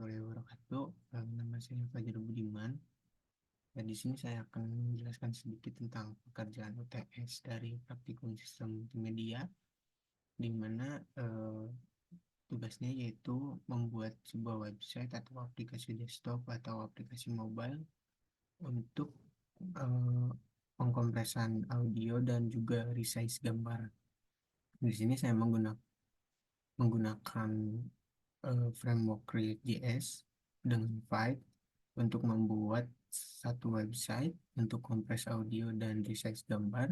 warahmatullahi wabarakatuh. Nama saya Fajar Budiman. Dan di sini saya akan menjelaskan sedikit tentang pekerjaan UTS dari praktikum sistem multimedia, di mana tugasnya yaitu membuat sebuah website atau aplikasi desktop atau aplikasi mobile untuk eh, pengkompresan audio dan juga resize gambar. Di sini saya menggunakan framework React.js dengan Vite untuk membuat satu website untuk kompres audio dan resize gambar.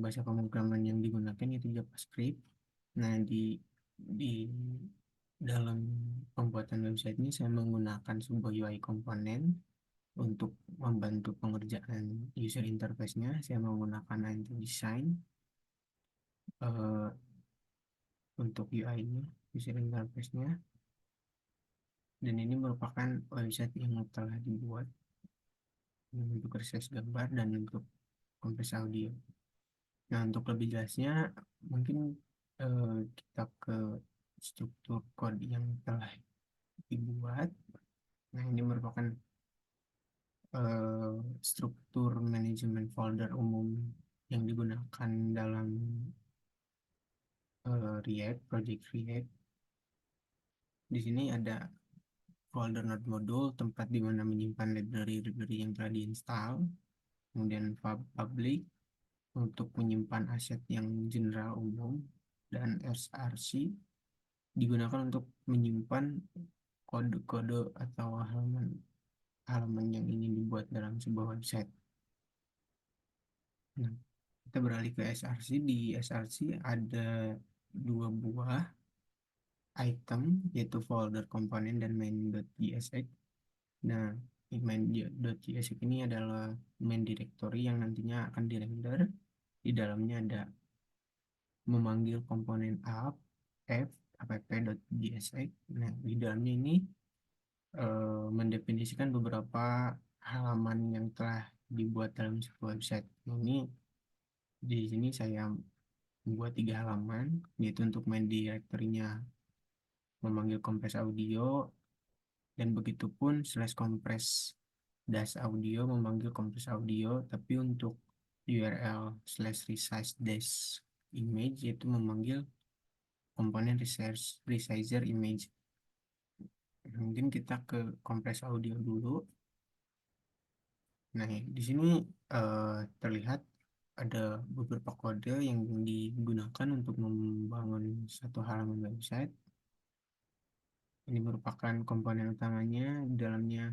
Bahasa pemrograman yang digunakan itu JavaScript. Nah, di dalam pembuatan website ini saya menggunakan sebuah UI komponen untuk membantu pengerjaan user interface-nya. Saya menggunakan Anti Design untuk UI-nya, user interface-nya. Dan ini merupakan website yang telah dibuat untuk resize gambar dan untuk kompres audio. Nah, untuk lebih jelasnya, mungkin kita ke struktur kode yang telah dibuat. Nah, ini merupakan struktur manajemen folder umum yang digunakan dalam React, Project React. Di sini ada folder node module, tempat di mana menyimpan library-library yang telah diinstal. Kemudian public untuk menyimpan aset yang general umum, dan src digunakan untuk menyimpan kode-kode atau halaman yang ingin dibuat dalam sebuah website. Nah, kita beralih ke src. Di src ada dua buah item, yaitu folder komponen dan main.jsx. Nah, main.jsx ini adalah main directory yang nantinya akan dirender. Di dalamnya ada memanggil komponen app, app.jsx. Nah, di dalamnya ini mendefinisikan beberapa halaman yang telah dibuat dalam sebuah website. Nah, ini di sini saya membuat 3 halaman, yaitu untuk main directory-nya memanggil kompres audio, dan begitupun slash kompres dash audio memanggil kompres audio, tapi untuk URL slash resize dash image yaitu memanggil komponen resizer image. Mungkin kita ke kompres audio dulu. Nah, di sini terlihat ada beberapa kode yang digunakan untuk membangun satu halaman website. Ini merupakan komponen utamanya. Di dalamnya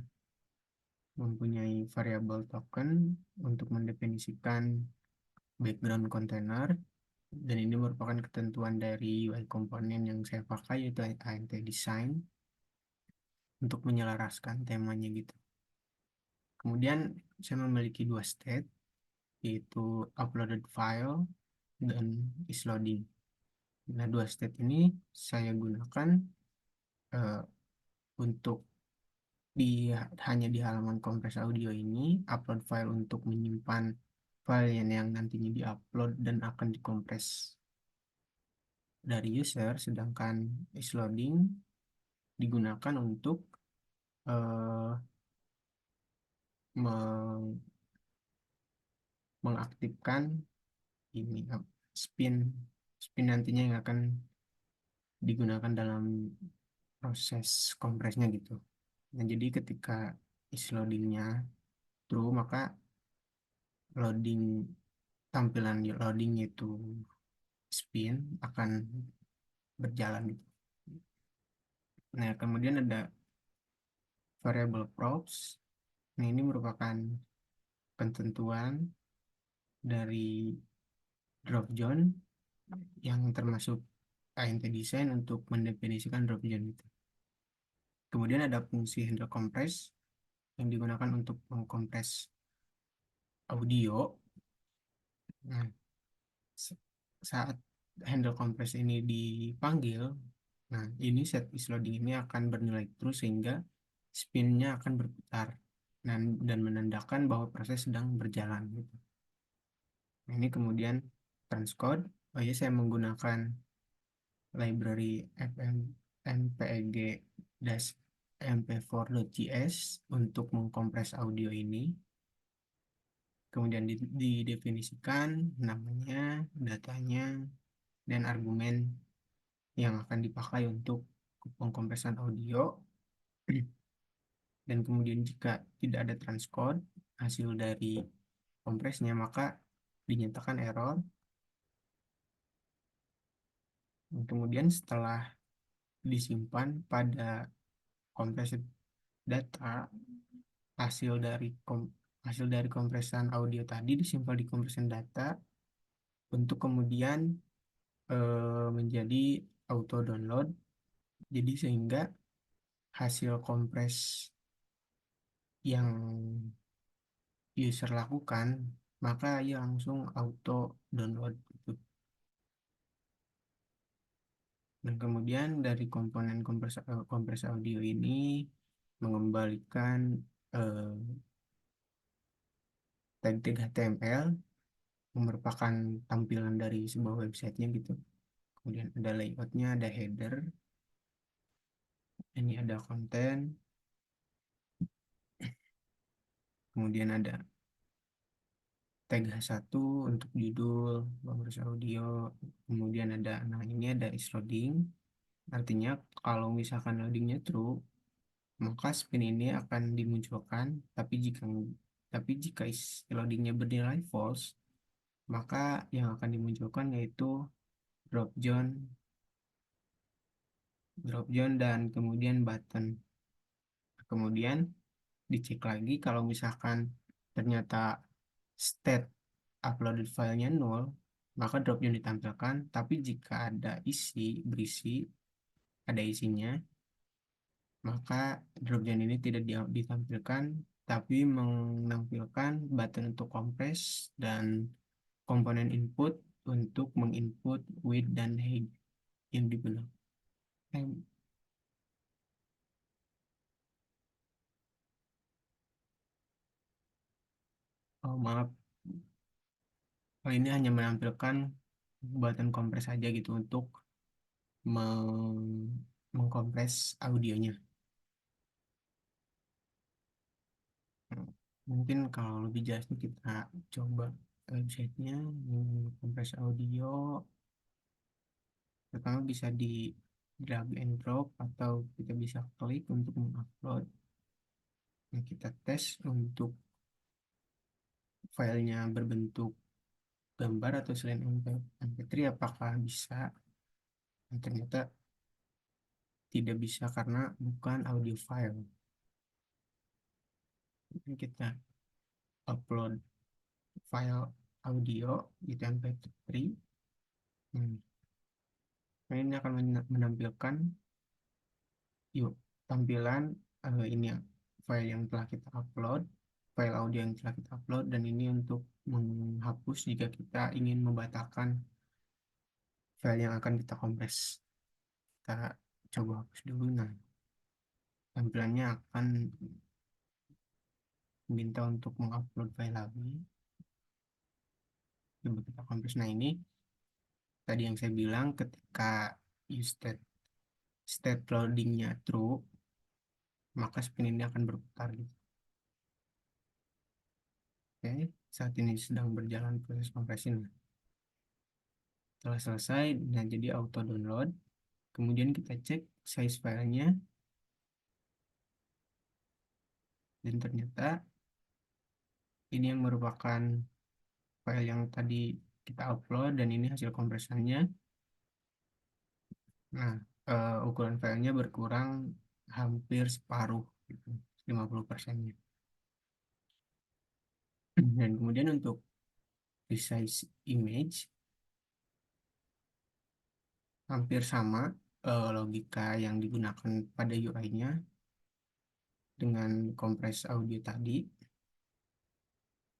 mempunyai variabel token untuk mendefinisikan background container, dan ini merupakan ketentuan dari UI komponen yang saya pakai, yaitu ANT Design, untuk menyelaraskan temanya gitu. Kemudian saya memiliki 2 state, yaitu uploaded file dan is loading. Nah, 2 state ini saya gunakan eh, untuk di hanya di halaman kompres audio ini. Upload file untuk menyimpan file yang nantinya diupload dan akan dikompres dari user, sedangkan is loading digunakan untuk eh, meng- mengaktifkan ini spin spin nantinya yang akan digunakan dalam proses kompresnya gitu. Nah, jadi ketika is loadingnya true, maka loading tampilan di loading itu spin akan berjalan gitu. Nah, kemudian ada variable props. Nah, ini merupakan ketentuan dari drop zone yang termasuk ANT design untuk mendefinisikan drop zone itu. Kemudian ada fungsi handle compress yang digunakan untuk mengkompres audio. Nah, saat handle compress ini dipanggil, nah ini set is loading ini akan bernilai true sehingga spinnya akan berputar dan menandakan bahwa proses sedang berjalan gitu. Nah, ini kemudian transcode. Oh ya, saya menggunakan library fmpeg dash mp4.js untuk mengkompres audio ini. Kemudian didefinisikan namanya, datanya, dan argumen yang akan dipakai untuk pengkompresan audio. Dan kemudian jika tidak ada transcode hasil dari kompresnya, maka dinyatakan error. Dan kemudian setelah disimpan pada compressed data, hasil dari hasil dari kompresan audio tadi disimpan di compression data untuk kemudian menjadi auto download. Jadi sehingga hasil kompres yang user lakukan, maka ia langsung auto download gitu. Dan kemudian dari komponen kompres audio ini mengembalikan eh, tag-tag HTML yang merupakan tampilan dari sebuah websitenya gitu. Kemudian ada layoutnya, ada header, ini ada konten, kemudian ada tag H1 untuk judul, kompres audio, kemudian ada, nah ini ada is loading, artinya kalau misalkan loadingnya true, maka spin ini akan dimunculkan, tapi jika loadingnya bernilai false, maka yang akan dimunculkan yaitu drop zone, dan kemudian button. Kemudian dicek lagi kalau misalkan ternyata state uploaded filenya nol, maka drop zone ditampilkan. Tapi jika berisi, ada isinya, maka drop zone ini tidak ditampilkan, tapi menampilkan button untuk kompres dan komponen input untuk menginput width dan height yang digunakan. Oh, maaf, ini hanya menampilkan button kompres saja gitu untuk mengkompres audionya. Mungkin kalau lebih jelasnya kita coba websitenya, kompres audio. Pertama bisa di drag and drop atau kita bisa klik untuk mengupload. Nah, kita tes untuk filenya berbentuk gambar atau selain MP3 apakah bisa. Nah, ternyata tidak bisa karena bukan audio file. Ini kita upload file audio di MP3. Nah, ini akan menampilkan yuk tampilan ini ya, file yang telah kita upload, file audio yang telah kita upload, dan ini untuk menghapus jika kita ingin membatalkan file yang akan kita kompres. Kita coba hapus dulu. Nah, tampilannya akan meminta untuk mengupload file lagi. Coba kita kompres. Nah, ini tadi yang saya bilang ketika use state loadingnya true, maka spin ini akan berputar gitu. Oke, saat ini sedang berjalan proses kompresi. Nah, setelah selesai, nah jadi auto download. Kemudian kita cek size filenya, dan ternyata ini yang merupakan file yang tadi kita upload, dan ini hasil kompresannya. Nah, ukuran filenya berkurang hampir separuh, gitu, 50%-nya. Dan kemudian untuk resize image, hampir sama logika yang digunakan pada UI-nya dengan kompres audio tadi.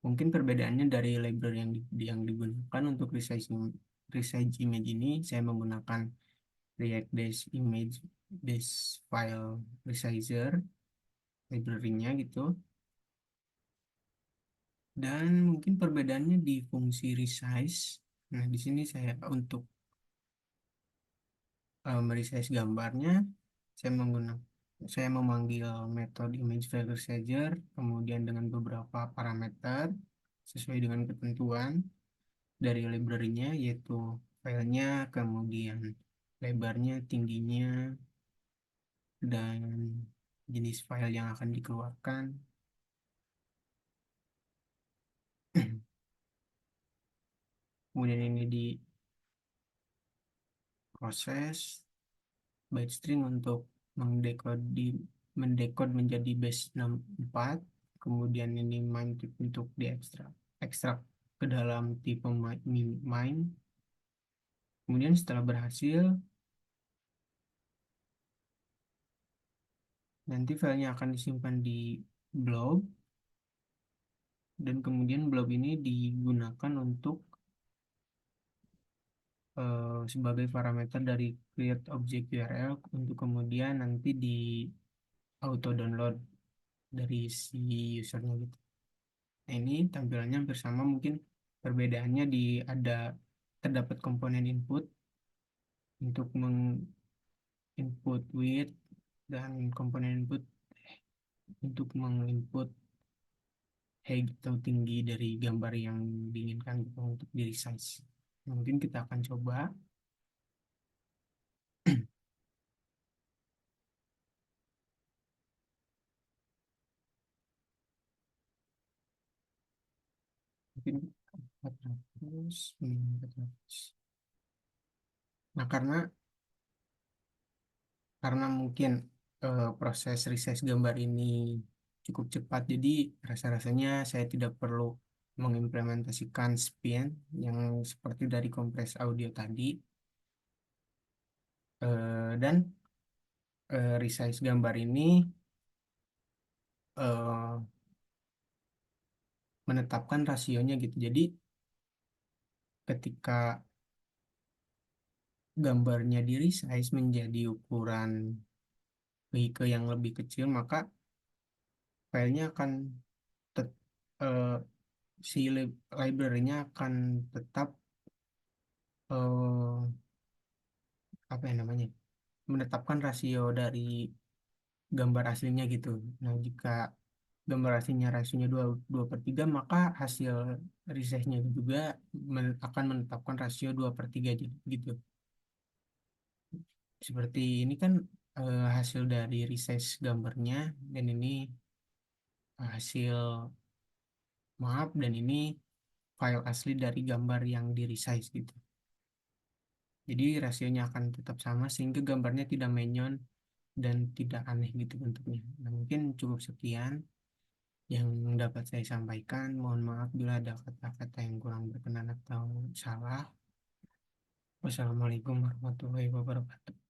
Mungkin perbedaannya dari library yang digunakan untuk resize image ini, saya menggunakan React Dash Image Dash File Resizer library-nya gitu. Dan mungkin perbedaannya di fungsi resize. Nah, di sini saya untuk meresize gambarnya, saya menggunakan Saya memanggil metode image value setter, kemudian dengan beberapa parameter sesuai dengan ketentuan dari library-nya, yaitu filenya, kemudian lebarnya, tingginya, dan jenis file yang akan dikeluarkan. Kemudian ini diproses byte string untuk mendekode menjadi base 64. Kemudian ini main tip untuk ekstrak ke dalam tipe main. Kemudian setelah berhasil, nanti filenya akan disimpan di blob, dan kemudian blob ini digunakan untuk sebagai parameter dari create object URL untuk kemudian nanti di auto download dari si usernya gitu. Nah, ini tampilannya hampir sama, mungkin perbedaannya di ada terdapat komponen input untuk menginput width, dan komponen input untuk menginput height atau tinggi dari gambar yang diinginkan gitu untuk di resize. Nah, mungkin kita akan coba. Mungkin 400 400. Nah, karena mungkin proses resize gambar ini cukup cepat, jadi rasa-rasanya saya tidak perlu mengimplementasikan spin yang seperti dari kompres audio tadi. Dan resize gambar ini eh, menetapkan rasionya gitu. Jadi ketika gambarnya di resize menjadi ukuran vehicle yang lebih kecil, maka filenya akan tet- eh, si library-nya akan tetap eh, apa ya namanya, menetapkan rasio dari gambar aslinya gitu. Nah, jika gambar aslinya rasionya dua per 3, maka hasil resize-nya juga akan menetapkan rasio 2/3 gitu. Seperti ini kan hasil dari resize gambarnya, dan ini hasil, maaf, dan ini file asli dari gambar yang di resize gitu. Jadi rasionya akan tetap sama sehingga gambarnya tidak menyon dan tidak aneh gitu bentuknya. Nah, mungkin cukup sekian yang dapat saya sampaikan. Mohon maaf bila ada kata-kata yang kurang berkenan atau salah. Wassalamualaikum warahmatullahi wabarakatuh.